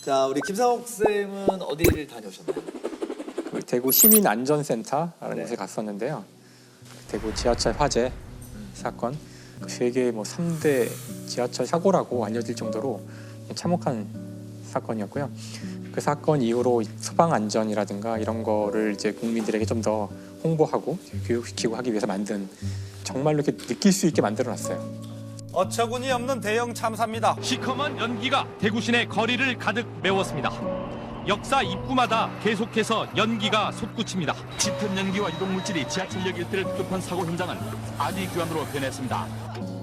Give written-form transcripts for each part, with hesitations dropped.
자, 우리 김상옥 쌤은 어디를 다녀오셨나요? 그 대구 시민안전센터라는 네. 곳에 갔었는데요. 대구 지하철 화재 사건, 그 세계 뭐 3대 지하철 사고라고 알려질 정도로 참혹한 사건이었고요. 그 사건 이후로 소방 안전이라든가 이런 거를 이제 국민들에게 좀 더 홍보하고 교육시키고 하기 위해서 만든, 정말로 이렇게 느낄 수 있게 만들어놨어요. 어처구니 없는 대형 참사입니다. 시커먼 연기가 대구 시내 거리를 가득 메웠습니다. 역사 입구마다 계속해서 연기가 솟구칩니다. 짙은 연기와 유독물질이 지하철역 일대를 뒤덮은 사고 현장은 아비규환으로 변했습니다.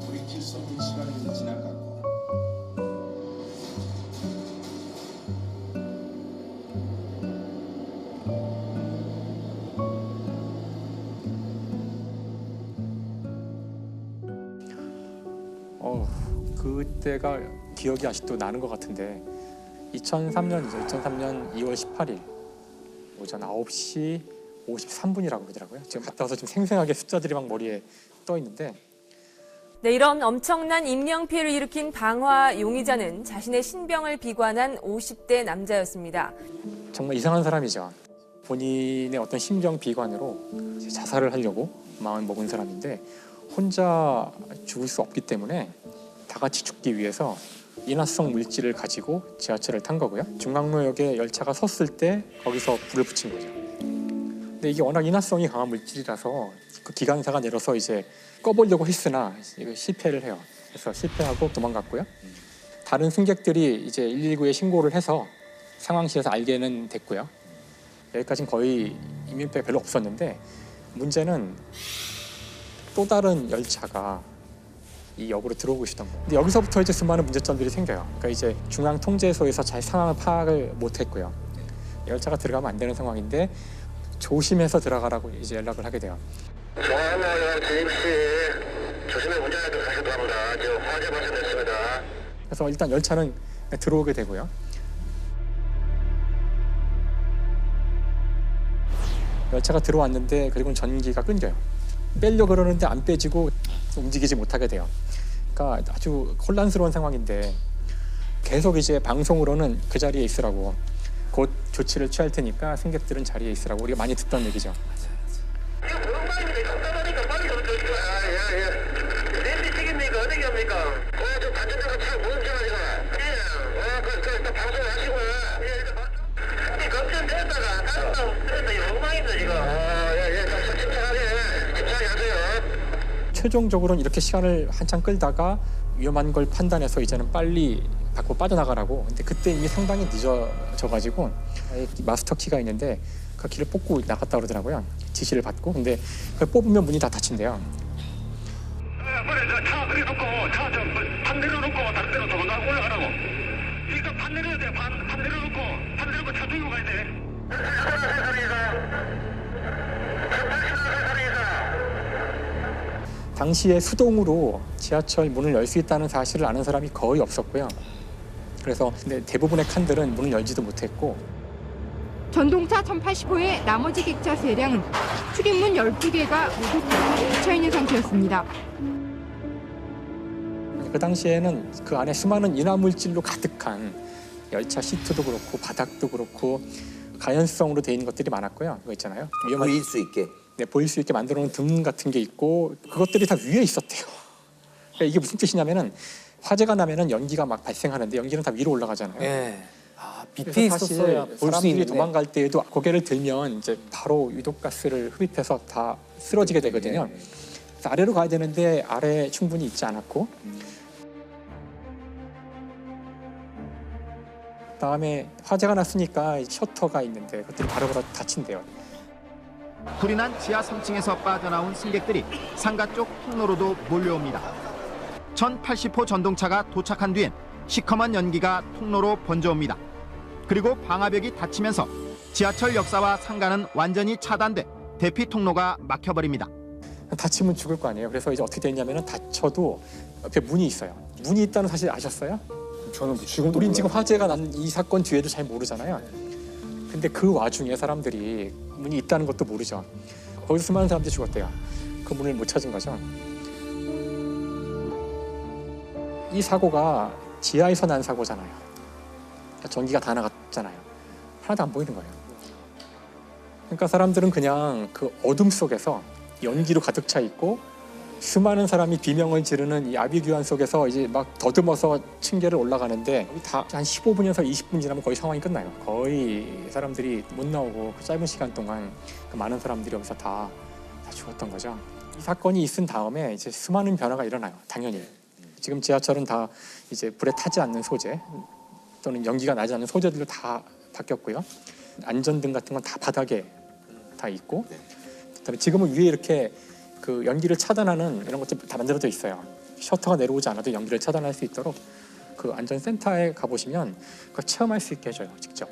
우리 길속의 시간이 지나가고 그때가 기억이 아직도 나는 것 같은데 2003년이죠. 2003년 2월 18일 오전 9시 53분이라고 그러더라고요. 지금 갔다 와서 좀 생생하게 숫자들이 막 머리에 떠 있는데, 네, 이런 엄청난 인명피해를 일으킨 방화 용의자는 자신의 신병을 비관한 50대 남자였습니다. 정말 이상한 사람이죠. 본인의 어떤 신병 비관으로 이제 자살을 하려고 마음 먹은 사람인데, 혼자 죽을 수 없기 때문에 다 같이 죽기 위해서 인화성 물질을 가지고 지하철을 탄 거고요. 중강로역에 열차가 섰을 때 거기서 불을 붙인 거죠. 근데 이게 워낙 인화성이 강한 물질이라서 그 기관사가 내려서 이제 꺼보려고 했으나 이거 실패를 해요. 그래서 실패하고 도망갔고요. 다른 승객들이 이제 119에 신고를 해서 상황실에서 알게는 됐고요. 여기까지는 거의 인명피해가 별로 없었는데, 문제는 또 다른 열차가 이 역으로 들어오고 있었던 거예요. 근데 여기서부터 이제 수많은 문제점들이 생겨요. 그러니까 이제 중앙통제소에서 잘 상황을 파악을 못했고요. 열차가 들어가면 안 되는 상황인데 조심해서 들어가라고 이제 연락을 하게 돼요. 중앙로역 진입시 조심히 운전하도록 하시기 바랍니다. 지금 화재 발생됐습니다. 그래서 일단 열차는 들어오게 되고요. 열차가 들어왔는데 그리고 전기가 끊겨요. 빼려고 그러는데 안 빼지고 움직이지 못하게 돼요. 그러니까 아주 혼란스러운 상황인데 계속 이제 방송으로는 그 자리에 있으라고, 곧 조치를 취할 테니까 승객들은 자리에 있으라고 우리가 많이 듣던 얘기죠. 이거 보험방입니다. 깜깜하니까 빨리 좀 드시고. 예. 렌즈 찍입니까? 어떻게 합니까? 좀 단전자가 잘 모음져가지고. 예. 일단 방송하시고. 예. 걱정됐다가 다른 그런데 엉망입니다 지금. 예. 침착하게 하세요. 최종적으로는 이렇게 시간을 한참 끌다가 위험한 걸 판단해서 이제는 빨리 밖으로 빠져나가라고. 근데 그때 이미 상당히 늦어져가지고 마스터 키가 있는데 그 키를 뽑고 나갔다 그러더라고요. 지시를 받고. 근데 그걸 뽑으면 문이 다 닫힌대요. 그래, 차 그리 놓고 차 좀 반대로 놓고 다른 데로 더 올라가라고. 일단 반 내려야 돼. 반 내려놓고 차 들고 가야 돼. 당시에 수동으로 지하철 문을 열 수 있다는 사실을 아는 사람이 거의 없었고요. 그래서 근데 대부분의 칸들은 문을 열지도 못했고, 전동차 1085의 나머지 객차 세량은 출입문 12개가 모두 닫혀 있는 상태였습니다. 그 당시에는 그 안에 수많은 인화물질로 가득한 열차 시트도 그렇고 바닥도 그렇고 가연성으로 돼 있는 것들이 많았고요. 그거 있잖아요. 보일 수 있게. 네, 보일 수 있게 만들어 놓은 등 같은 게 있고, 그것들이 다 위에 있었대요. 그러니까 이게 무슨 뜻이냐면은 화재가 나면은 연기가 막 발생하는데 연기는 다 위로 올라가잖아요. 예. 아, 밑에 그래서 사실 있었어야 볼 수 사람들이 있는데. 도망갈 때에도 고개를 들면 이제 바로 유독가스를 흡입해서 다 쓰러지게 되거든요. 그래서 아래로 가야 되는데 아래 충분히 있지 않았고, 그다음에 화재가 났으니까 셔터가 있는데 그것들이 바로바로 닫힌대요. 불이 난 지하 3층에서 빠져나온 승객들이 상가 쪽 통로로도 몰려옵니다. 1080호 전동차가 도착한 뒤엔 시커먼 연기가 통로로 번져옵니다. 그리고 방화벽이 닫히면서 지하철 역사와 상가는 완전히 차단돼 대피 통로가 막혀버립니다. 다치면 죽을 거 아니에요. 그래서 이제 어떻게 됐냐면은 다쳐도 옆에 문이 있어요. 문이 있다는 사실 아셨어요? 저는 지금도 우린 몰라요. 지금 화재가 난 이 사건 뒤에도 잘 모르잖아요. 근데 그 와중에 사람들이 문이 있다는 것도 모르죠. 거기서 수많은 사람들이 죽었대요. 그 문을 못 찾은 거죠. 이 사고가 지하에서 난 사고잖아요. 전기가 다 나갔잖아요. 하나도 안 보이는 거예요. 그러니까 사람들은 그냥 그 어둠 속에서 연기로 가득 차 있고 수많은 사람이 비명을 지르는 이 아비규환 속에서 이제 막 더듬어서 층계를 올라가는데 다 한 15분에서 20분 지나면 거의 상황이 끝나요. 거의 사람들이 못 나오고 그 짧은 시간 동안 그 많은 사람들이 여기서 다 죽었던 거죠. 이 사건이 있은 다음에 이제 수많은 변화가 일어나요. 당연히. 지금 지하철은 다 이제 불에 타지 않는 소재 또는 연기가 나지 않는 소재들로 다 바뀌었고요. 안전등 같은 건 다 바닥에 다 있고, 그다음에 지금은 위에 이렇게 그 연기를 차단하는 이런 것들 다 만들어져 있어요. 셔터가 내려오지 않아도 연기를 차단할 수 있도록 그 안전센터에 가보시면 그걸 체험할 수 있게 해줘요. 직접.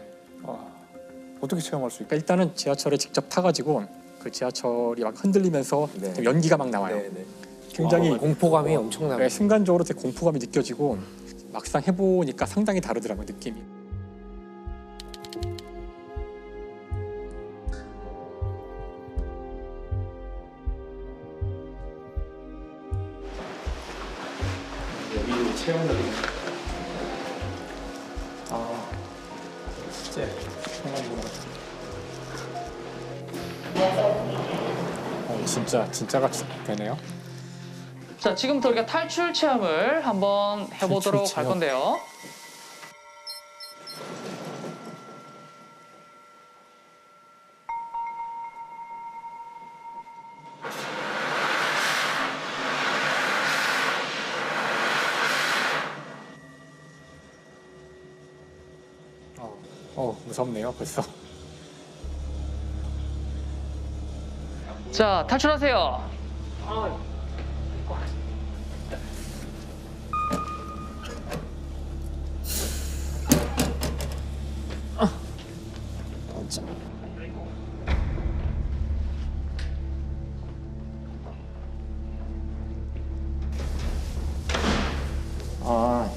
어떻게 체험할 수 있게? 그러니까 일단은 지하철에 직접 타가지고 그 지하철이 막 흔들리면서 네. 연기가 막 나와요. 네, 네. 굉장히 공포감이 엄청나요. 네, 순간적으로 되게 공포감이 느껴지고 막상 해보니까 상당히 다르더라고요, 느낌이. 여기 체험을 실제 상황인 것 같아요. 진짜 같이 되네요. 자, 지금부터 우리가 탈출 체험을 한번 해보도록 탈출 할 체험. 건데요. 무섭네요, 벌써. 자, 탈출하세요.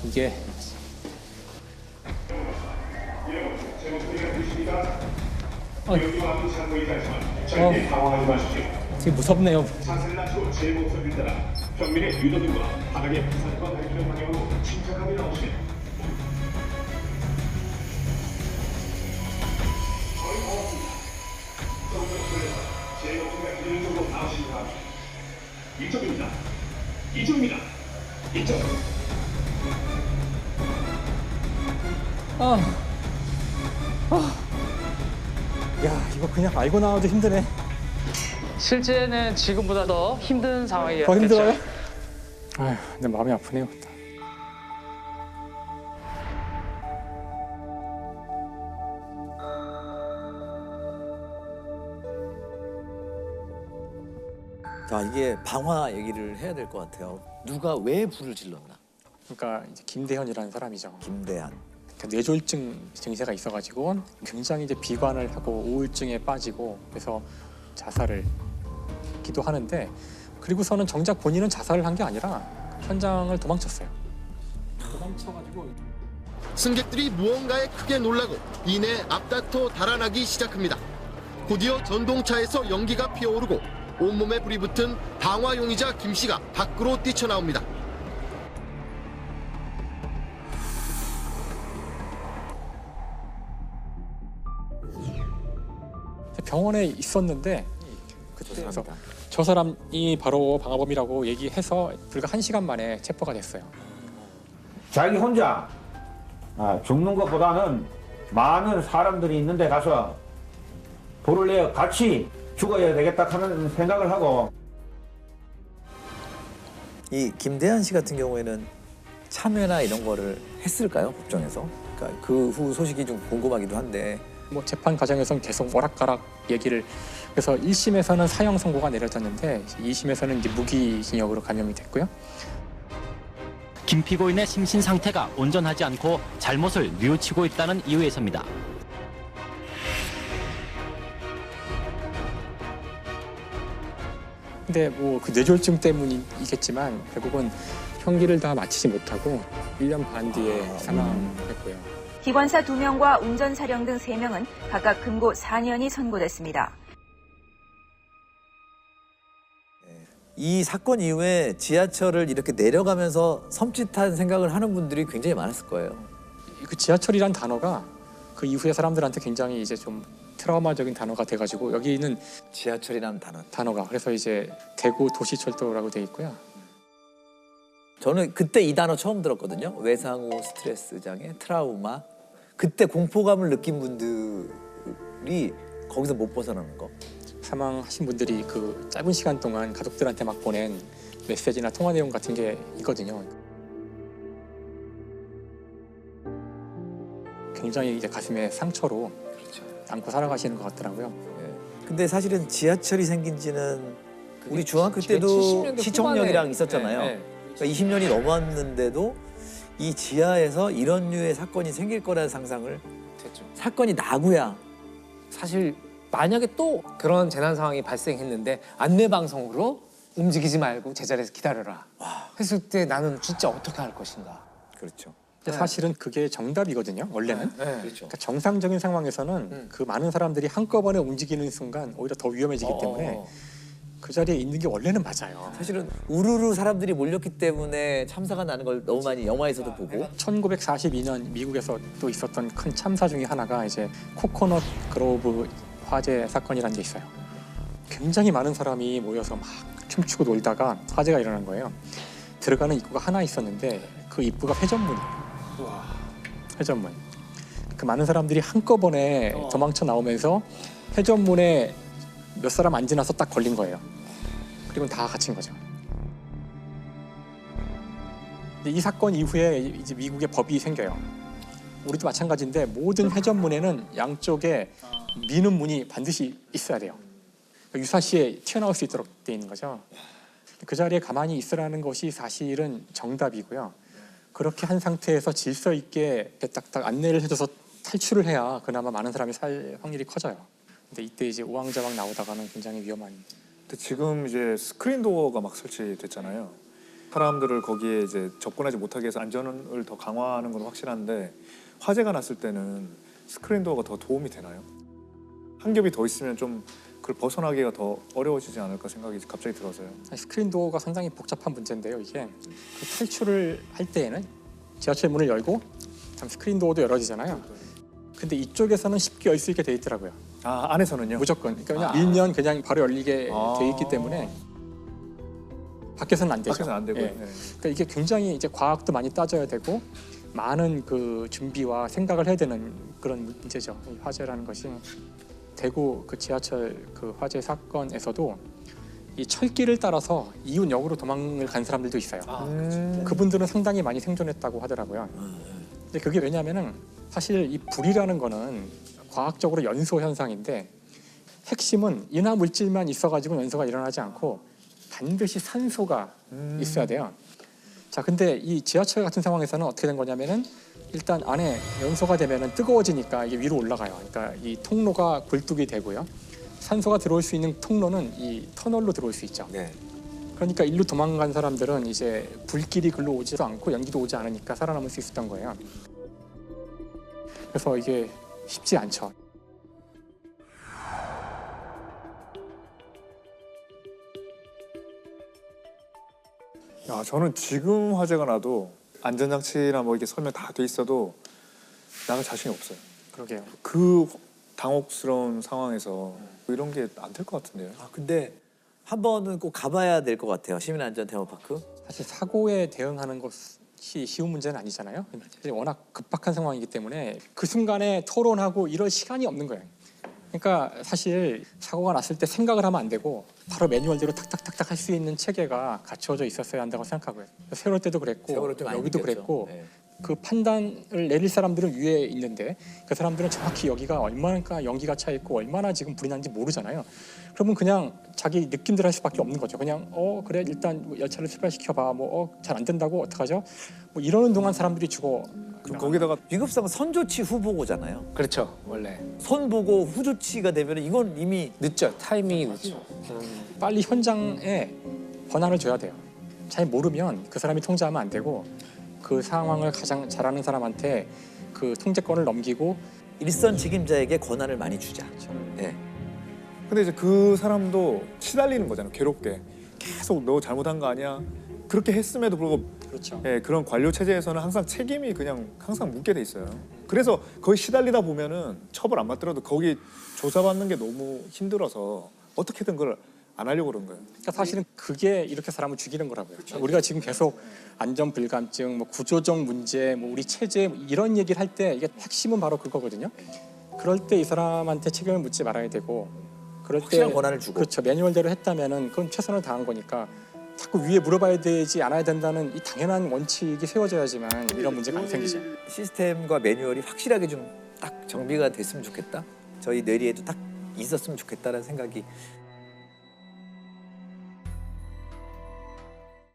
이게 되게 무섭네요. 자세를 낮추고 제 목소리를 따라 경민의 유도등과 바닥의 부산과 발길을 방향으로 침착하게 나오시면 거의 다 왔습니다. 정정소에서 제 목소리가 들리는 쪽으로 나오시기 바랍니다. 이쪽입니다. 이쪽입니다. 이쪽. 야, 이거 그냥 알고 나와도 힘드네. 실제는 지금보다 더 힘든 상황이겠죠. 더 힘들어요? 아휴, 내 마음이 아프네요. 자, 이게 방화 얘기를 해야 될 것 같아요. 누가 왜 불을 질렀나? 그러니까 이제 김대현이라는 사람이죠. 김대한. 뇌졸중 증세가 있어가지고 굉장히 이제 비관을 하고 우울증에 빠지고 그래서 자살을 기도하는데, 그리고서는 정작 본인은 자살을 한 게 아니라 현장을 도망쳤어요. 도망쳐가지고 승객들이 무언가에 크게 놀라고 이내 앞다퉈 달아나기 시작합니다. 곧이어 전동차에서 연기가 피어오르고 온몸에 불이 붙은 방화용의자 김 씨가 밖으로 뛰쳐나옵니다. 병원에 있었는데 그때 가서 저 사람이 바로 방화범이라고 얘기해서 불과 1시간 만에 체포가 됐어요. 자기 혼자 죽는 것보다는 많은 사람들이 있는데 가서 불을 내어 같이 죽어야 되겠다 하는 생각을 하고. 이 김대한 씨 같은 경우에는 참여나 이런 거를 했을까요? 법정에서? 그러니까 그 후 소식이 좀 궁금하기도 한데. 뭐 재판 과정에서는 계속 오락가락 얘기를, 그래서 1심에서는 사형 선고가 내려졌는데 2심에서는 이제 무기징역으로 감형이 됐고요. 김 피고인의 심신 상태가 온전하지 않고 잘못을 뉘우치고 있다는 이유에서입니다. 근데 뭐 그 뇌졸중 때문이겠지만 결국은 형기를 다 마치지 못하고 1년 반 뒤에 사망했고요. 기관사 2명과 운전사령 등 3명은 각각 금고 4년이 선고됐습니다. 이 사건 이후에 지하철을 이렇게 내려가면서 섬찟한 생각을 하는 분들이 굉장히 많았을 거예요. 그 지하철이란 단어가 그 이후에 사람들한테 굉장히 이제 좀 트라우마적인 단어가 돼가지고 여기는 지하철이라는 단어가 그래서 이제 대구 도시철도라고 돼 있고요. 저는 그때 이 단어 처음 들었거든요. 외상후 스트레스 장애, 트라우마. 그때 공포감을 느낀 분들이 거기서 못 벗어나는 거. 사망하신 분들이 그 짧은 시간 동안 가족들한테 막 보낸 메시지나 통화 내용 같은 게 있거든요. 굉장히 이제 가슴에 상처로 안고 살아가시는 것 같더라고요. 근데 사실은 지하철이 생긴 지는 우리 중학교 지금 때도 70년대 시청역이랑 후반에, 있었잖아요. 네. 그러니까 20년이 넘었는데도 이 지하에서 이런 류의 사건이 생길 거라는 상상을 됐죠. 사건이 나고야 사실 만약에 또 그런 재난 상황이 발생했는데 안내 방송으로 움직이지 말고 제자리에서 기다려라 했을 때 나는 진짜 어떻게 할 것인가. 그렇죠. 근데 사실은 그게 정답이거든요. 원래는. 그렇죠. 그러니까 정상적인 상황에서는 그 많은 사람들이 한꺼번에 움직이는 순간 오히려 더 위험해지기 때문에 그 자리에 있는 게 원래는 맞아요. 사실은 우르르 사람들이 몰렸기 때문에 참사가 나는 걸 너무 많이 영화에서도 보고 1942년 미국에서 또 있었던 큰 참사 중에 하나가 이제 코코넛 그로브 화재 사건이라는 게 있어요. 굉장히 많은 사람이 모여서 막 춤추고 놀다가 화재가 일어난 거예요. 들어가는 입구가 하나 있었는데 그 입구가 회전문이에요. 회전문. 그 많은 사람들이 한꺼번에 도망쳐 나오면서 회전문에 몇 사람 안 지나서 딱 걸린 거예요. 그리고 다 갇힌 거죠. 근데 이 사건 이후에 이제 미국의 법이 생겨요. 우리도 마찬가지인데 모든 회전문에는 양쪽에 미는 문이 반드시 있어야 돼요. 유사시에 튀어나올 수 있도록 돼 있는 거죠. 그 자리에 가만히 있으라는 것이 사실은 정답이고요. 그렇게 한 상태에서 질서 있게 딱딱 안내를 해줘서 탈출을 해야 그나마 많은 사람이 살 확률이 커져요. 근데 이때 이제 우왕좌왕 나오다가는 굉장히 위험한. 근데 지금 이제 스크린 도어가 막 설치됐잖아요. 사람들을 거기에 이제 접근하지 못하게 해서 안전을 더 강화하는 건 확실한데 화재가 났을 때는 스크린 도어가 더 도움이 되나요? 한 겹이 더 있으면 좀 그걸 벗어나기가 더 어려워지지 않을까 생각이 갑자기 들어서요. 스크린 도어가 상당히 복잡한 문제인데요. 이게 그 탈출을 할 때에는 지하철 문을 열고 스크린 도어도 열어지잖아요. 근데 이쪽에서는 쉽게 열 수 있게 돼 있더라고요. 아, 안에서는요? 무조건. 그러니까 그냥 밀면 그냥 바로 열리게 돼 있기 때문에 밖에서는 안 되죠. 밖에서는 안 되고요. 예. 그러니까 이게 굉장히 이제 과학도 많이 따져야 되고 많은 그 준비와 생각을 해야 되는 그런 문제죠. 이 화재라는 것이. 대구 그 지하철 그 화재 사건에서도 이 철길을 따라서 이웃역으로 도망을 간 사람들도 있어요. 그분들은 상당히 많이 생존했다고 하더라고요. 근데 그게 왜냐하면은 사실 이 불이라는 거는 과학적으로 연소 현상인데 핵심은 인화 물질만 있어가지고 연소가 일어나지 않고 반드시 산소가 있어야 돼요. 자, 근데 이 지하철 같은 상황에서는 어떻게 된 거냐면은 일단 안에 연소가 되면은 뜨거워지니까 이게 위로 올라가요. 그러니까 이 통로가 굴뚝이 되고요. 산소가 들어올 수 있는 통로는 이 터널로 들어올 수 있죠. 네. 그러니까 일로 도망간 사람들은 이제 불길이 글로 오지도 않고 연기도 오지 않으니까 살아남을 수 있었던 거예요. 그래서 이게 쉽지 않죠. 야, 저는 지금 화재가 나도 안전장치나 뭐 이게 설명 다 돼 있어도 나갈 자신이 없어요. 그러게요. 그 당혹스러운 상황에서 이런 게 안 될 것 같은데요. 아, 근데 한 번은 꼭 가봐야 될 것 같아요. 시민안전 테마파크. 사실 사고에 대응하는 것이 쉬운 문제는 아니잖아요. 사실 워낙 급박한 상황이기 때문에 그 순간에 토론하고 이럴 시간이 없는 거예요. 그러니까 사실 사고가 났을 때 생각을 하면 안 되고 바로 매뉴얼대로 탁탁탁탁 할 수 있는 체계가 갖춰져 있었어야 한다고 생각하고요. 세월호 때도 그랬고 세월호 때 많이 여기도 느꼈죠. 그랬고 네. 그 판단을 내릴 사람들은 위에 있는데 그 사람들은 정확히 여기가 얼마나 연기가 차 있고 얼마나 지금 불이 난지 모르잖아요. 그러면 그냥 자기 느낌대로 할 수밖에 없는 거죠. 그냥 그래 일단 뭐 열차를 출발시켜봐. 뭐 잘 안 된다고 어떡하죠? 뭐 이러는 동안 사람들이 죽어. 거기다가 위급상은 선조치 후보고잖아요. 그렇죠. 원래 선보고 후조치가 되면 이건 이미 늦죠. 타이밍이 늦죠. 빨리 현장에 권한을 줘야 돼요. 잘 모르면 그 사람이 통제하면 안 되고 그 상황을 가장 잘하는 사람한테 그 통제권을 넘기고 일선 책임자에게 권한을 많이 주자. 네. 근데 이제 그 사람도 시달리는 거잖아요. 괴롭게 계속 너 잘못한 거 아니야? 그렇게 했음에도 불구하고 그렇죠. 예, 그런 관료 체제에서는 항상 책임이 그냥 항상 묻게 돼 있어요. 그래서 거기 시달리다 보면은 처벌 안 받더라도 거기 조사받는 게 너무 힘들어서 어떻게든 그걸 안 하려고 그런 거예요. 그러니까 사실은 그게 이렇게 사람을 죽이는 거라고요. 우리가 지금 계속 안전 불감증, 뭐 구조적 문제, 뭐 우리 체제 이런 얘기를 할 때 이게 핵심은 바로 그거거든요. 그럴 때 이 사람한테 책임을 묻지 말아야 되고, 그럴 때 확실한 권한을 주고. 그렇죠. 매뉴얼대로 했다면은 그건 최선을 다한 거니까 자꾸 위에 물어봐야 되지 않아야 된다는 이 당연한 원칙이 세워져야지만 이런 문제가 안 생기죠. 시스템과 매뉴얼이 확실하게 좀 딱 정비가 됐으면 좋겠다. 저희 뇌리에도 딱 있었으면 좋겠다는 생각이